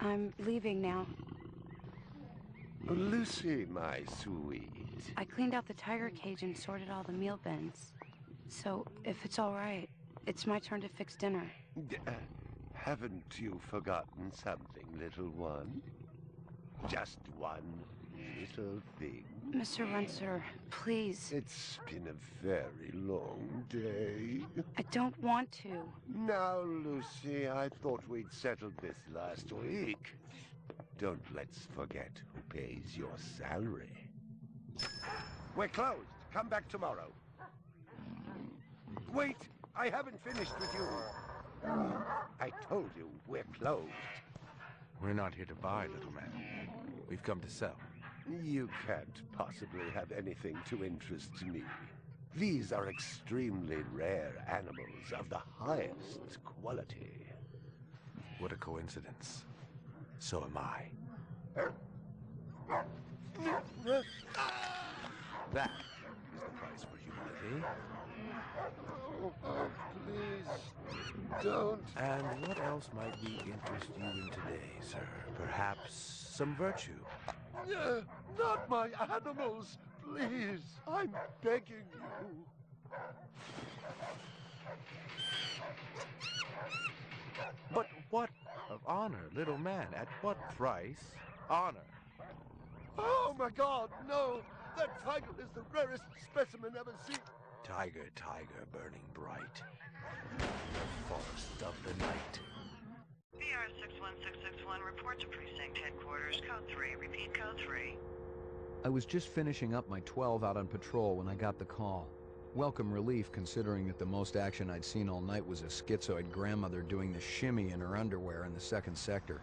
I'm leaving now. Lucy, my sweet. I cleaned out the tiger cage and sorted all the meal bins. So, if it's all right, it's my turn to fix dinner. Haven't you forgotten something, little one? Just one little thing. Mr. Runser, please. It's been a very long day. I don't want to. Now, Lucy, I thought we'd settled this last week. Don't let's forget who pays your salary. We're closed. Come back tomorrow. Wait! I haven't finished with you. I told you we're closed. We're not here to buy, little man. We've come to sell. You can't possibly have anything to interest me. These are extremely rare animals of the highest quality. What a coincidence. So am I. That is the price for humility. Oh, please, don't. And what else might we interest you in today, sir? Perhaps some virtue? Not my animals, please. I'm begging you. But what of honor, little man? At what price? Honor. Oh my God, no! That tiger is the rarest specimen ever seen. Tiger, tiger, burning bright. The forest of the night. VR 61661, report to precinct headquarters, code 3. Repeat, code 3. I was just finishing up my 12 out on patrol when I got the call. Welcome relief, considering that the most action I'd seen all night was a schizoid grandmother doing the shimmy in her underwear in the 2nd sector.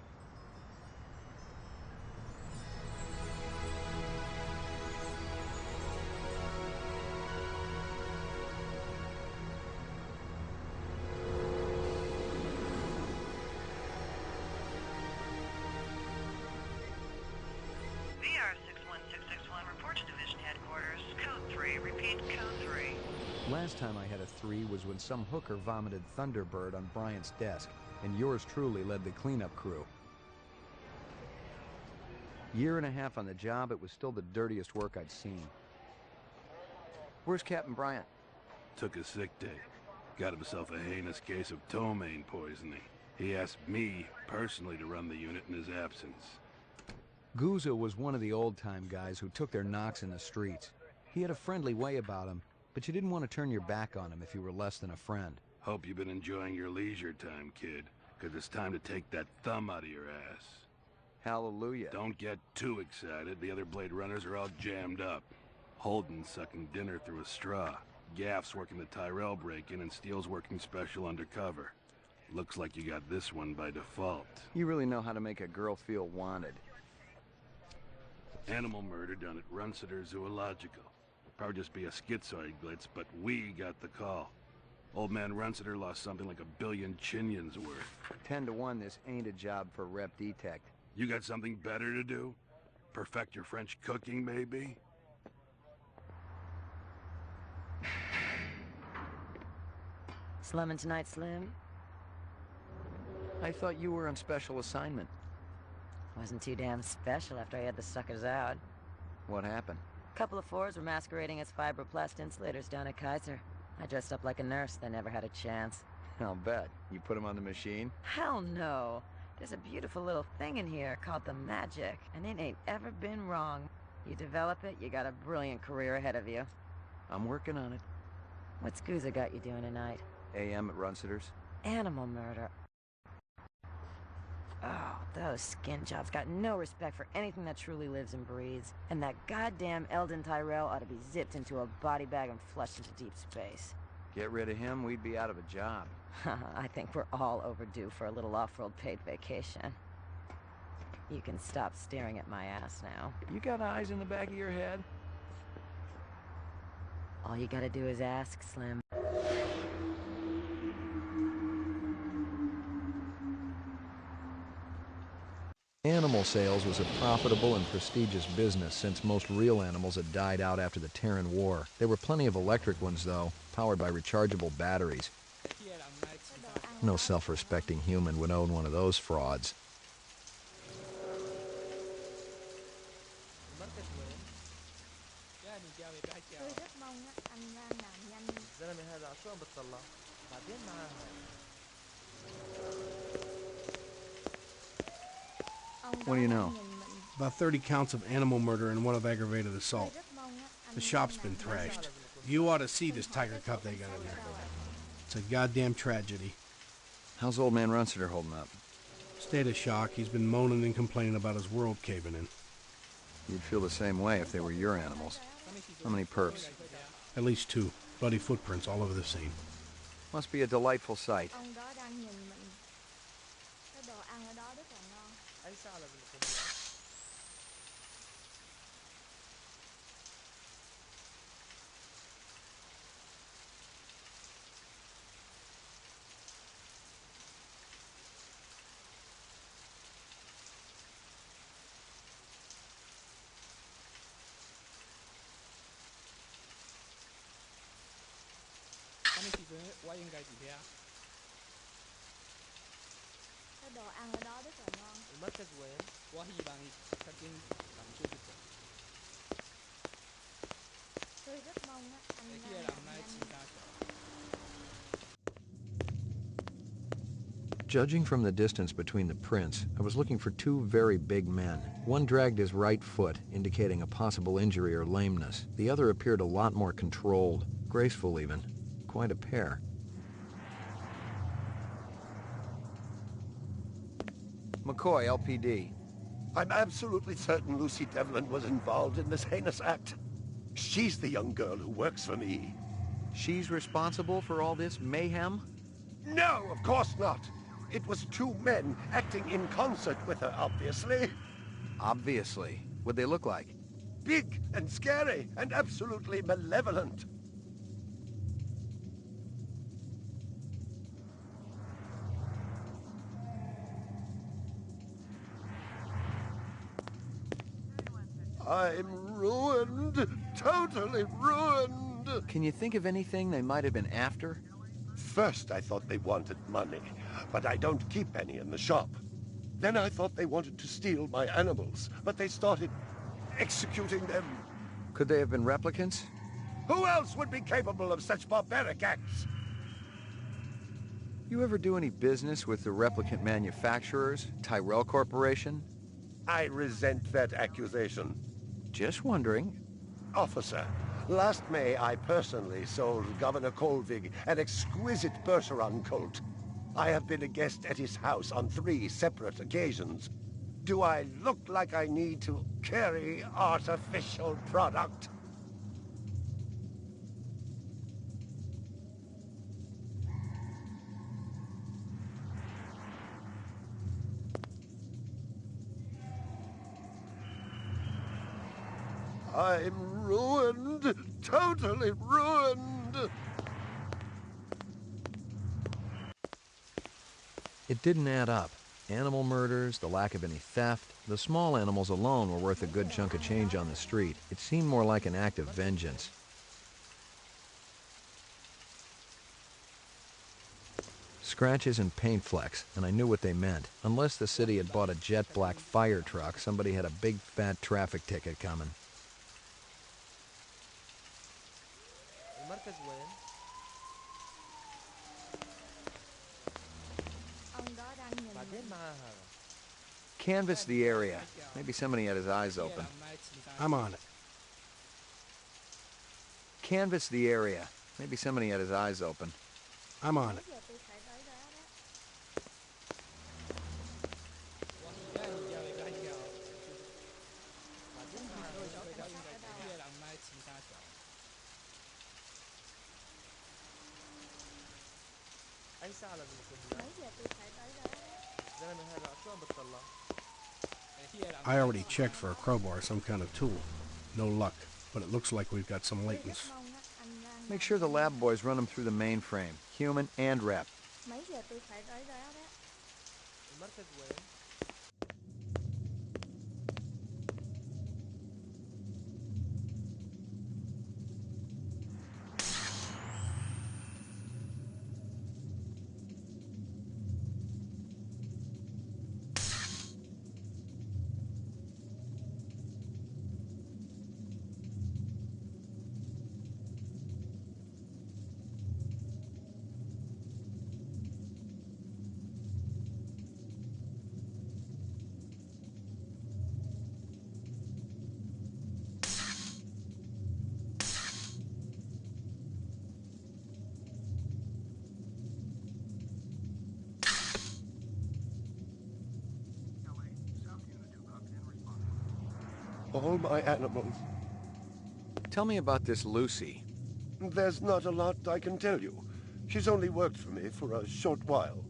VR 61661, report to division headquarters, code 3. Repeat, code 3. Last time I had a 3 was when some hooker vomited Thunderbird on Bryant's desk, and yours truly led the cleanup crew. Year and a half on the job, it was still the dirtiest work I'd seen. Where's Captain Bryant? Took a sick day. Got himself a heinous case of ptomaine poisoning. He asked me personally to run the unit in his absence. Gouza was one of the old-time guys who took their knocks in the streets. He had a friendly way about him, but you didn't want to turn your back on him if you were less than a friend. Hope you've been enjoying your leisure time, kid, because it's time to take that thumb out of your ass. Hallelujah. Don't get too excited. The other Bladerunners are all jammed up. Holden's sucking dinner through a straw. Gaff's working the Tyrell break-in, and Steele's working special undercover. Looks like you got this one by default. You really know how to make a girl feel wanted. Animal murder done at Runsiter Zoological. Probably just be a schizoid glitz, but we got the call. Old man Runsiter lost something like 1 billion chinions worth. 10 to 1, this ain't a job for Rep Detect. You got something better to do? Perfect your French cooking, maybe? Slumming tonight, Slim? I thought you were on special assignment. Wasn't too damn special after I had the suckers out. What happened? Couple of fours were masquerading as fibroplast insulators down at Kaiser. I dressed up like a nurse, they never had a chance. I'll bet. You put him on the machine? Hell no. There's a beautiful little thing in here called the magic, and it ain't ever been wrong. You develop it, you got a brilliant career ahead of you. I'm working on it. What's Gouza got you doing tonight? AM at Runsiter's. Animal murder. Oh, those skin jobs got no respect for anything that truly lives and breathes. And that goddamn Eldon Tyrell ought to be zipped into a body bag and flushed into deep space. Get rid of him, we'd be out of a job. I think we're all overdue for a little off-road paid vacation. You can stop staring at my ass now. You got eyes in the back of your head? All you gotta do is ask, Slim. Animal sales was a profitable and prestigious business since most real animals had died out after the Terran War. There were plenty of electric ones, though, powered by rechargeable batteries. No self-respecting human would own one of those frauds. tôi rất mong á, anh làm nhanh đi. الزلمة هذا على شو عم بتطلع؟ بعدين معاها. Ông What đó do you đang know? nhìn mình. About 30 counts of animal murder and one of aggravated assault. Tôi rất mong á, anh The shop's làm been nhanh. thrashed. You ought to see this tiger cub they got in there. It's a goddamn tragedy. How's old man Runciter holding up? State of shock. He's been moaning and complaining about his world caving in. You'd feel the same way if they were your animals. How many perps? At least 2. Bloody footprints all over the scene. Must be a delightful sight. Ông đó đang nhìn mình. Cái đồ ăn ở đó rất là ngon. أي ساعة لازم يكون هناك؟ Cái đồ ăn ở đó rất là ngon. المركز وين؟ Tôi rất mong á, anh làm nhanh đi. Judging from the distance between the prints, I was looking for 2 very big men. One dragged his right foot, indicating a possible injury or lameness. The other appeared a lot more controlled, graceful even. Quite a pair. McCoy, LPD. I'm absolutely certain Lucy Devlin was involved in this heinous act. She's the young girl who works for me. She's responsible for all this mayhem? No, of course not. It was 2 men acting in concert with her, obviously. Obviously. What'd they look like? Big and scary and absolutely malevolent. I'm ruined. Totally ruined. Can you think of anything they might have been after? First, I thought they wanted money, but I don't keep any in the shop. Then I thought they wanted to steal my animals, but they started executing them. Could they have been replicants? Who else would be capable of such barbaric acts? You ever do any business with the replicant manufacturers, Tyrell Corporation? I resent that accusation. Just wondering. Officer, last May I personally sold Governor Colvig an exquisite Bergeron colt. I have been a guest at his house on 3 separate occasions. Do I look like I need to carry artificial product? I'm ruined. Totally ruined. It didn't add up. Animal murders, the lack of any theft, the small animals alone were worth a good chunk of change on the street. It seemed more like an act of vengeance. Scratches and paint flecks, and I knew what they meant. Unless the city had bought a jet black fire truck, somebody had a big fat traffic ticket coming. المركز وين؟ Ông đó đang nhìn بعدين mình. معاها. Canvass the area. Maybe somebody had his eyes open. I'm on it. Canvass the area. Maybe somebody had his eyes open. I'm on it. Giờ tôi phải tới đó đó. أي ساعة لازم يكون هناك؟ Mấy giờ tôi phải tới đó đó. الزلمة هذا على شو عم بتطلع؟ I already checked for a crowbar, some kind of tool. No luck, but it looks like we've got some Tôi latents. rất mong á, anh làm Make sure the lab boys run them through the mainframe, human and rep. Mấy giờ tôi phải tới đó đó. المركز وين؟ all my animals. Tell me about this Lucy. There's not a lot I can tell you. She's only worked for me for a short while.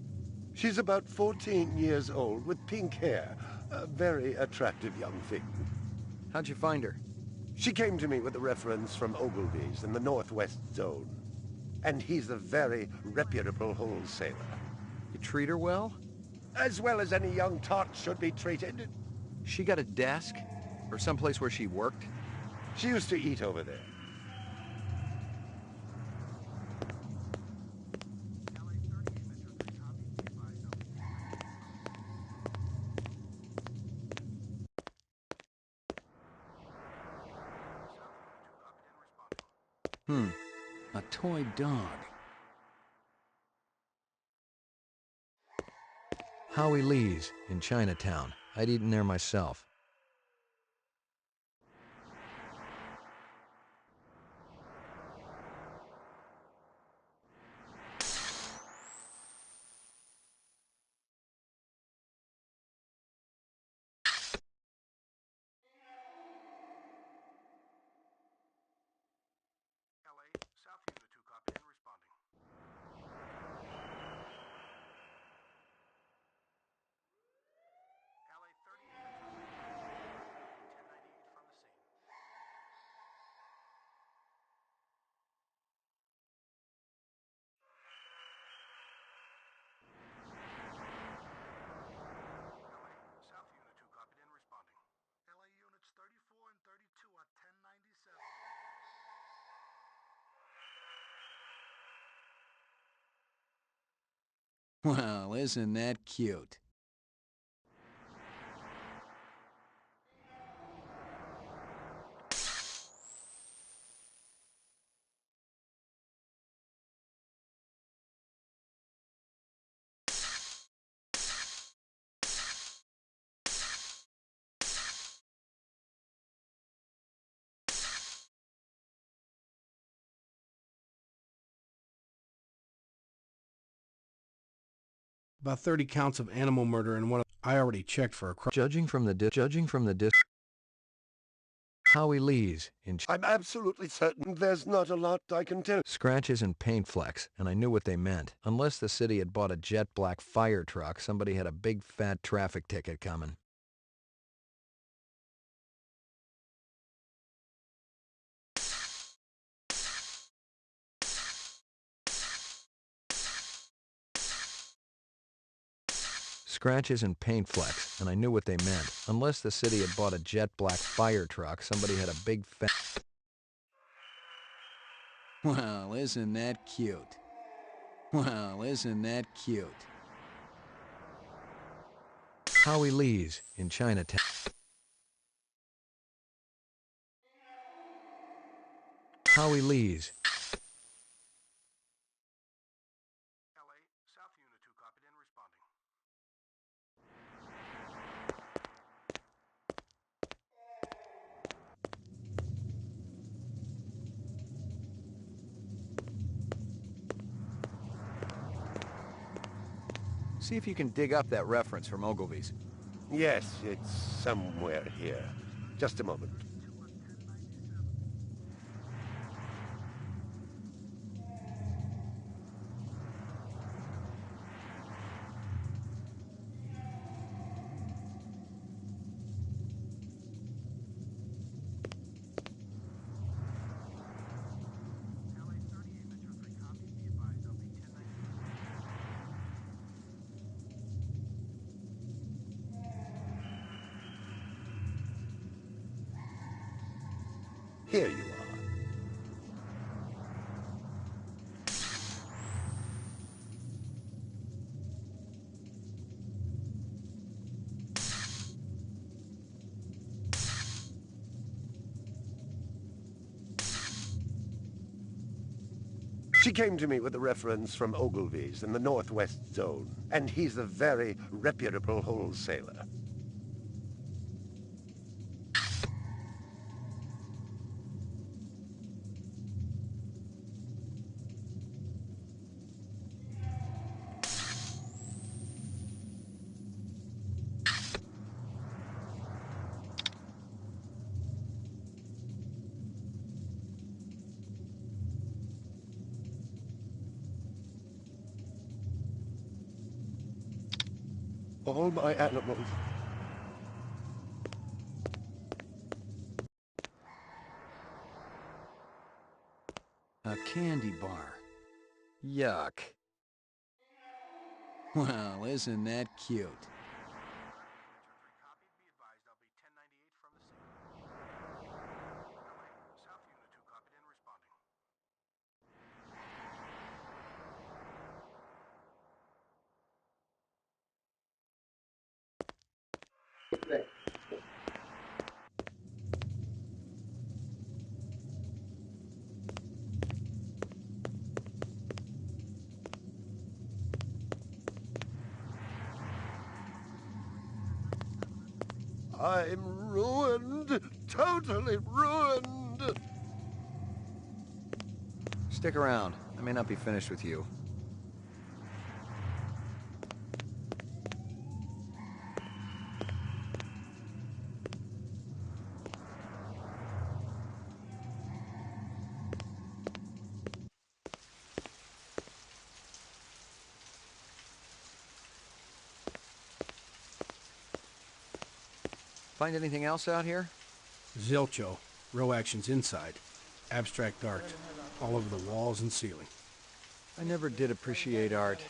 She's about 14 years old with pink hair. A very attractive young thing. How'd you find her? She came to me with a reference from Ogilvy's in the Northwest Zone. And he's a very reputable wholesaler. You treat her well? As well as any young tot should be treated. She got a desk? Or someplace where she worked? She used to eat over there. A toy dog. Howie Lee's in Chinatown. I'd eaten there myself. Well, isn't that cute? About 30 counts of animal murder and one of... I already checked for a crime. Judging from the Howie Lee's in I'm absolutely certain there's not a lot I can tell. scratches and paint flecks, and I knew what they meant. Unless the city had bought a jet black fire truck, somebody had a big fat traffic ticket coming. Scratches and paint flecks, and I knew what they meant. Unless the city had bought a jet black fire truck, somebody had a big fat... Well, isn't that cute? Well, isn't that cute? Howie Lee's in Chinatown. Howie Lee's. See if you can dig up that reference from Ogilvy's. Yes, it's somewhere here. Just a moment. Here you are. She came to me with a reference from Ogilvy's in the Northwest Zone, and he's a very reputable wholesaler. all my animals. A candy bar. Yuck. Well, isn't that cute? I'm ruined, totally ruined. Stick around. I may not be finished with you. Find anything else out here? Zilcho. Row actions inside. Abstract art. All over the walls and ceiling. I never did appreciate art.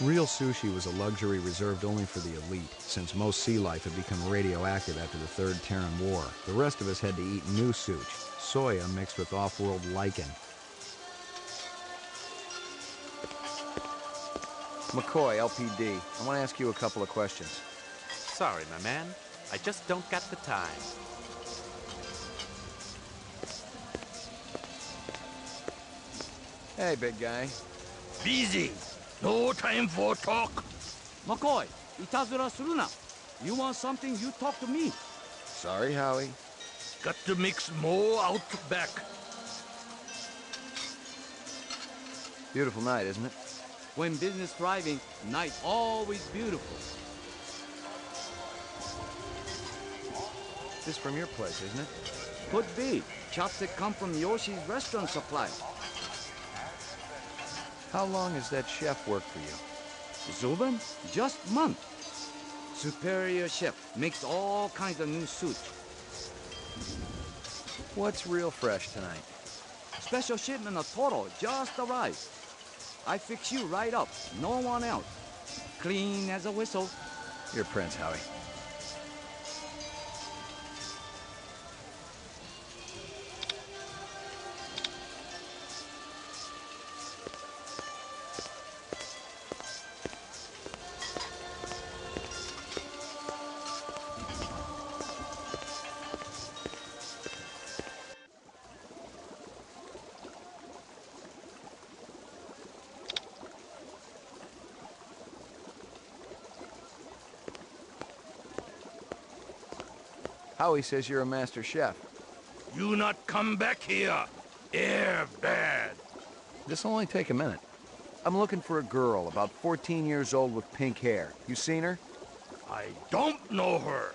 Real sushi was a luxury reserved only for the elite, since most sea life had become radioactive after the Third Terran War. The rest of us had to eat new sushi, soya mixed with off-world lichen. McCoy, LPD, I want to ask you a couple of questions. Sorry, my man. I just don't got the time. Hey, big guy. Busy. No time for talk. McCoy, いたずらするな. You want something, you talk to me. Sorry, Howie. Got to mix more out back. Beautiful night, isn't it? When business thriving, night always beautiful. This from your place, isn't it? Could be. Chopstick come from Yoshi's restaurant supply. How long has that chef worked for you? Zuben? Just month. Superior chef. Makes all kinds of new sushi. What's real fresh tonight? Special shipment of Toro just arrived. I fix you right up. No one else. Clean as a whistle. You're Prince, Howie. Howie says you're a master chef. You not come back here. Air bad. This'll only take a minute. I'm looking for a girl, about 14 years old with pink hair. You seen her? I don't know her.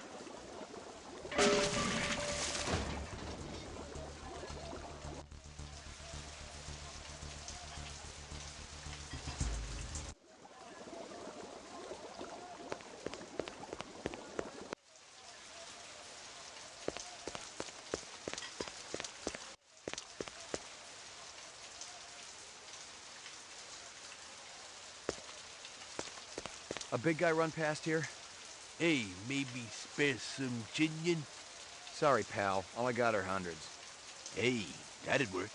A big guy run past here? Hey, maybe spare some chinion? Sorry, pal. All I got are hundreds. Hey, that'd work.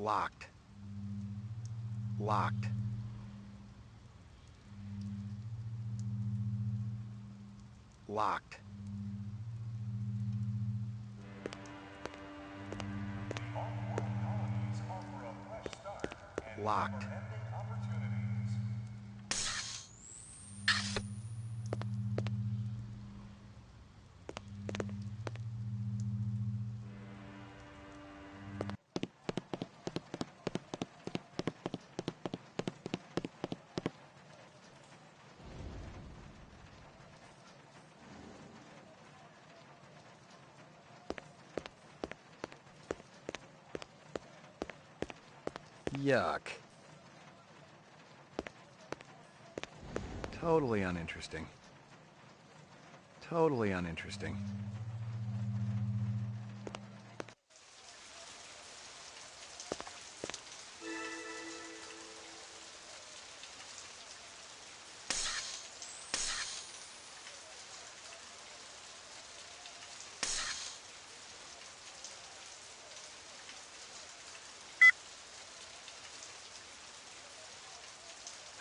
Locked. Locked. Locked. Locked. Yuck. Totally uninteresting. Totally uninteresting.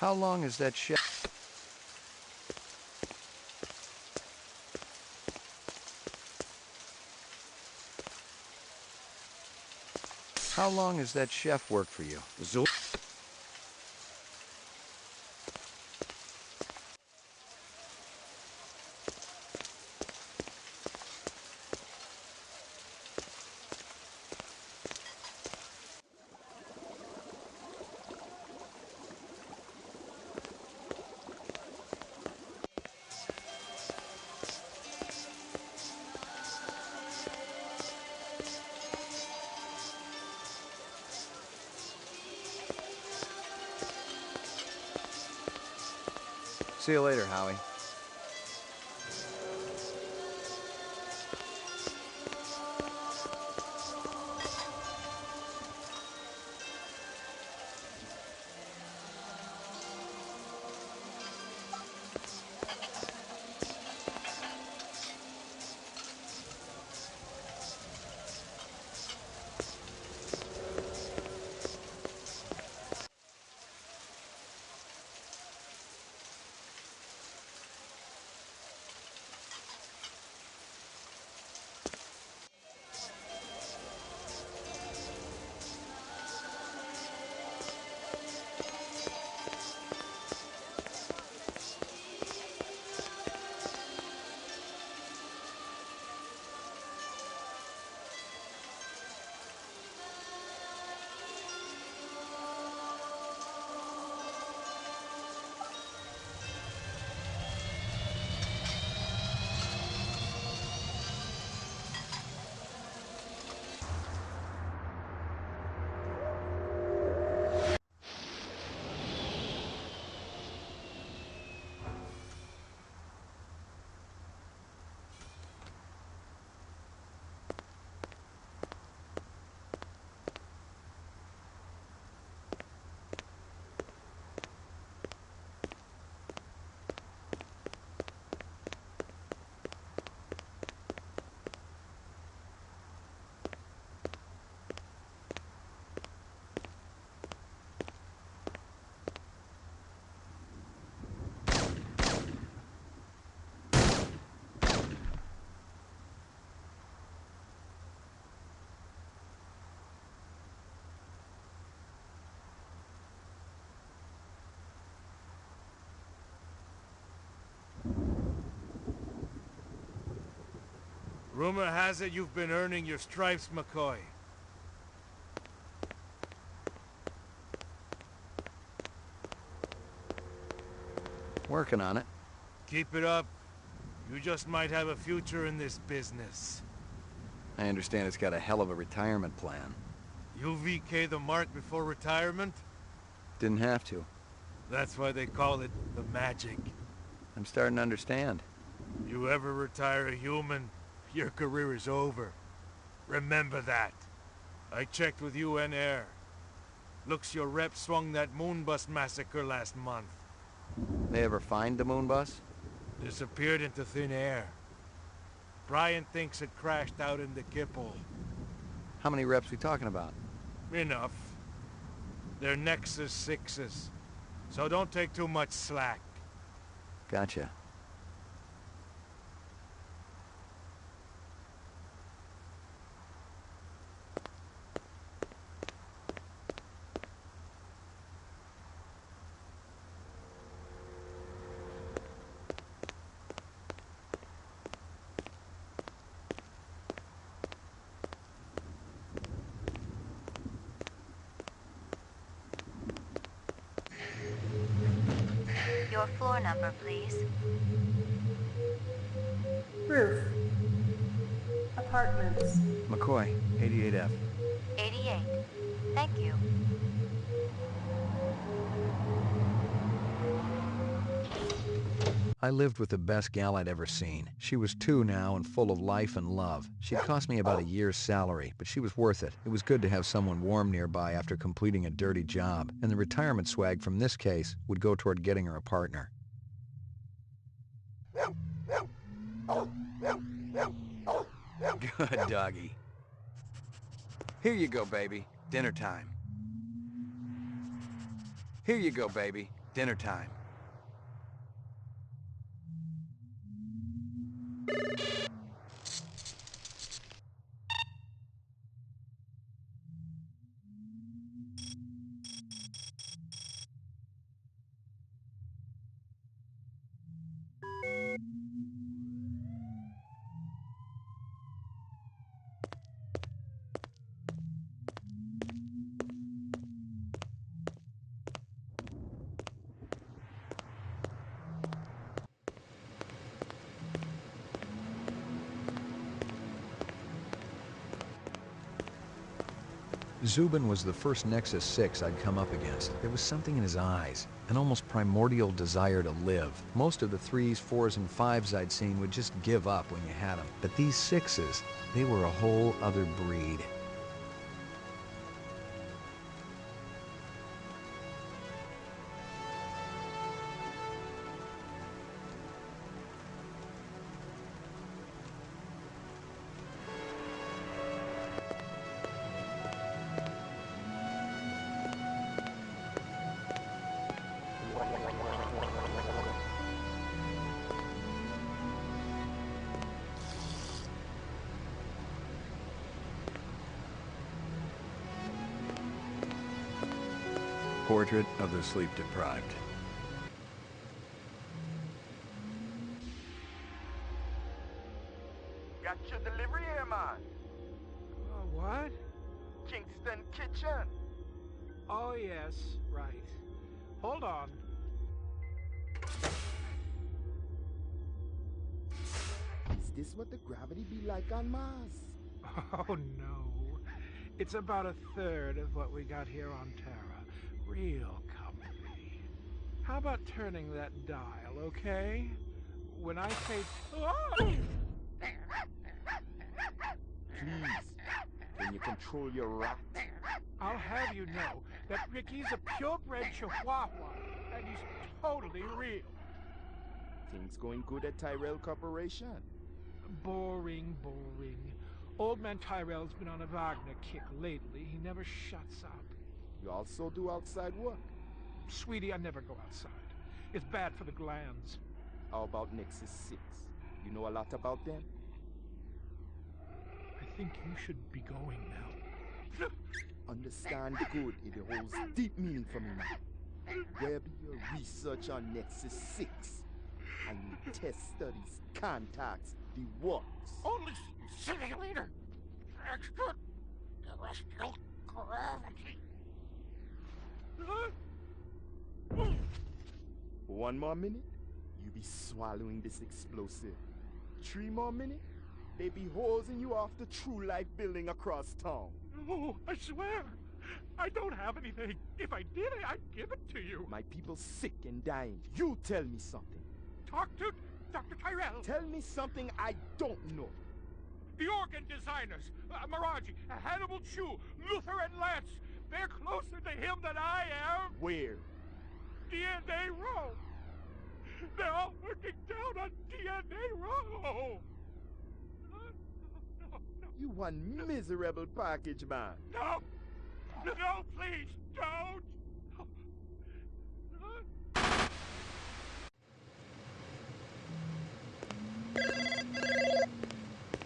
How long is that chef? How long has that chef worked for you? See you later, Howie. Rumor has it you've been earning your stripes, McCoy. Working on it. Keep it up. You just might have a future in this business. I understand it's got a hell of a retirement plan. You VK the mark before retirement? Didn't have to. That's why they call it the magic. I'm starting to understand. You ever retire a human, your career is over. Remember that. I checked with UN Air. Looks your rep swung that moon bus massacre last month. They ever find the moon bus? Disappeared into thin air. Brian thinks it crashed out in the Kipple. How many reps we talking about? Enough. They're Nexus 6s. So don't take too much slack. Gotcha. Your floor number, please. Roof. Apartments. McCoy, 88F. 88. Thank you. I lived with the best gal I'd ever seen. She was 2 now and full of life and love. She'd cost me about a year's salary, but she was worth it. It was good to have someone warm nearby after completing a dirty job, and the retirement swag from this case would go toward getting her a partner. Good doggy. Here you go, baby. Dinner time. Here you go, baby. Dinner time. Zubin was the first Nexus 6 I'd come up against. There was something in his eyes, an almost primordial desire to live. Most of the 3s, 4s, and 5s I'd seen would just give up when you had them. But these 6s, they were a whole other breed. Portrait of the sleep-deprived. Got your delivery here, man. What? Kingston Kitchen. Oh, yes, right. Hold on. Is this what the gravity be like on Mars? Oh, no. It's about 1/3 of what we got here on Terra. Real comfy. How about turning that dial, okay? When I say... Please, can you control your rat? I'll have you know that Ricky's a purebred chihuahua, and he's totally real. Things going good at Tyrell Corporation? Boring, boring. Old man Tyrell's been on a Wagner kick lately. He never shuts up. You also do outside work? Sweetie, I never go outside. It's bad for the glands. How about Nexus 6? You know a lot about them? I think you should be going now. Understand good, it holds deep meaning for me now. Where be your research on Nexus 6? And your test studies, contacts, the works? Only simulator! Extraterrestrial gravity! 1 more minute, you be swallowing this explosive. 3 more minutes, they be hosing you off the True Life building across town. No, I swear. I don't have anything. If I did, I'd give it to you. My people sick and dying. You tell me something. Talk to Dr. Tyrell. Tell me something I don't know. The organ designers, Miraji, Hannibal Chu, Luther and Lance. They're closer to him than I am. Where? DNA Row. They're all working down on DNA Row. You one miserable package, man. No. No, please, don't!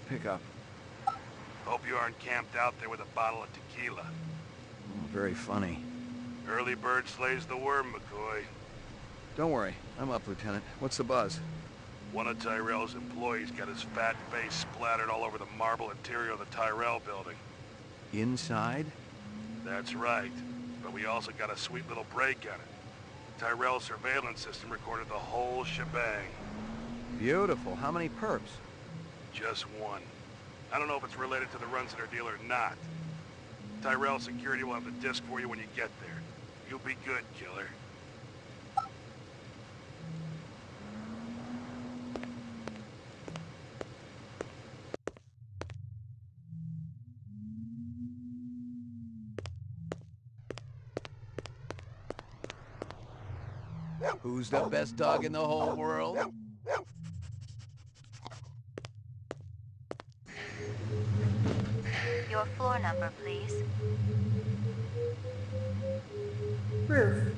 Pick up. Hope you aren't camped out there with a bottle of tequila. Oh, very funny. Early bird slays the worm, McCoy. Don't worry. I'm up, Lieutenant. What's the buzz? One of Tyrell's employees got his fat face splattered all over the marble interior of the Tyrell building. Inside? That's right. But we also got a sweet little break on it. Tyrell's surveillance system recorded the whole shebang. Beautiful. How many perps? Just one. I don't know if it's related to the Runs-It-Or deal or not. Tyrell security will have the disc for you when you get there. You'll be good, killer. Who's the best dog in the whole world? Your floor number, please. Roof.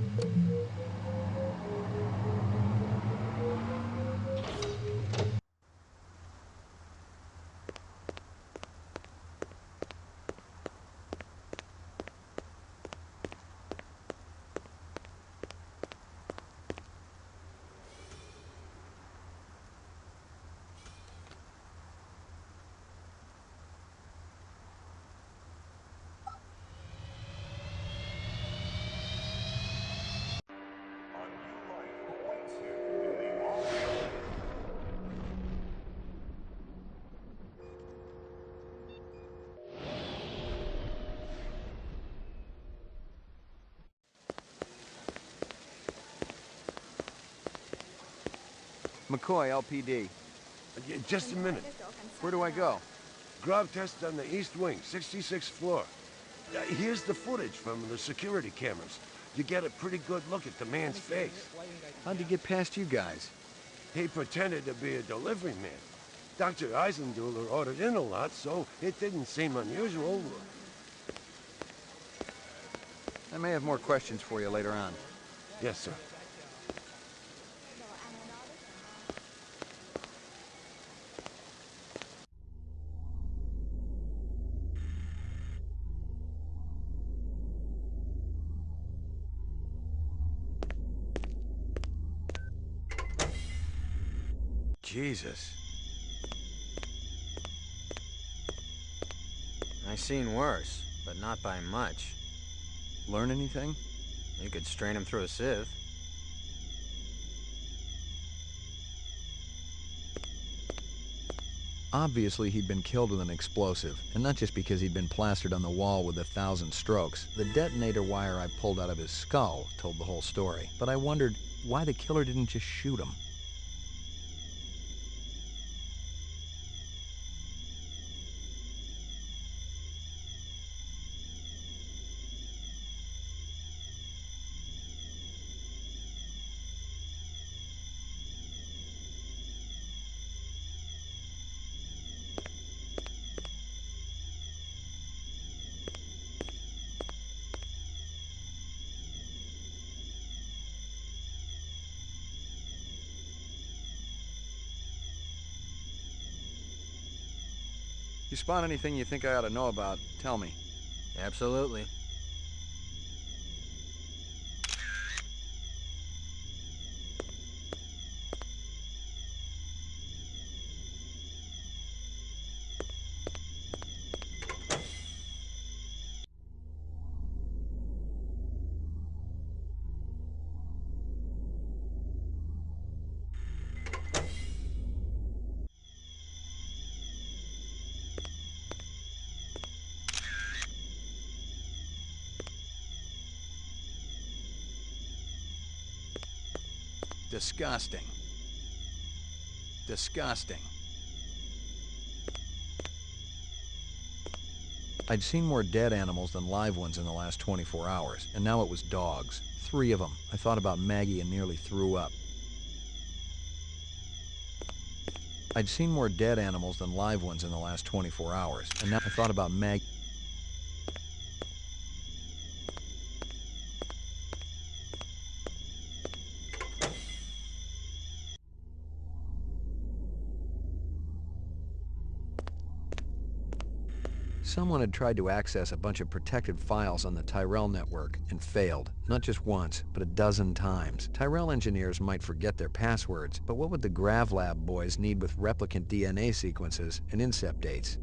McCoy, LPD. Just a minute. Where do I go? Grab test on the east wing, 66th floor. Here's the footage from the security cameras. You get a pretty good look at the man's face. How'd he get past you guys? He pretended to be a delivery man. Dr. Eisenduler ordered in a lot, so it didn't seem unusual. I may have more questions for you later on. Yes, sir. Jesus. I seen worse, but not by much. Learn anything? You could strain him through a sieve. Obviously, he'd been killed with an explosive, and not just because he'd been plastered on the wall with 1,000 strokes. The detonator wire I pulled out of his skull told the whole story, but I wondered why the killer didn't just shoot him. If you spot anything you think I ought to know about, tell me. Absolutely. Disgusting. Disgusting. I'd seen more dead animals than live ones in the last 24 hours, and now it was dogs. 3 of them. I thought about Maggie and nearly threw up. I'd seen more dead animals than live ones in the last 24 hours, and now I thought about Maggie. Someone had tried to access a bunch of protected files on the Tyrell network and failed. Not just once, but a dozen times. Tyrell engineers might forget their passwords, but what would the Grav Lab boys need with replicant DNA sequences and incept dates?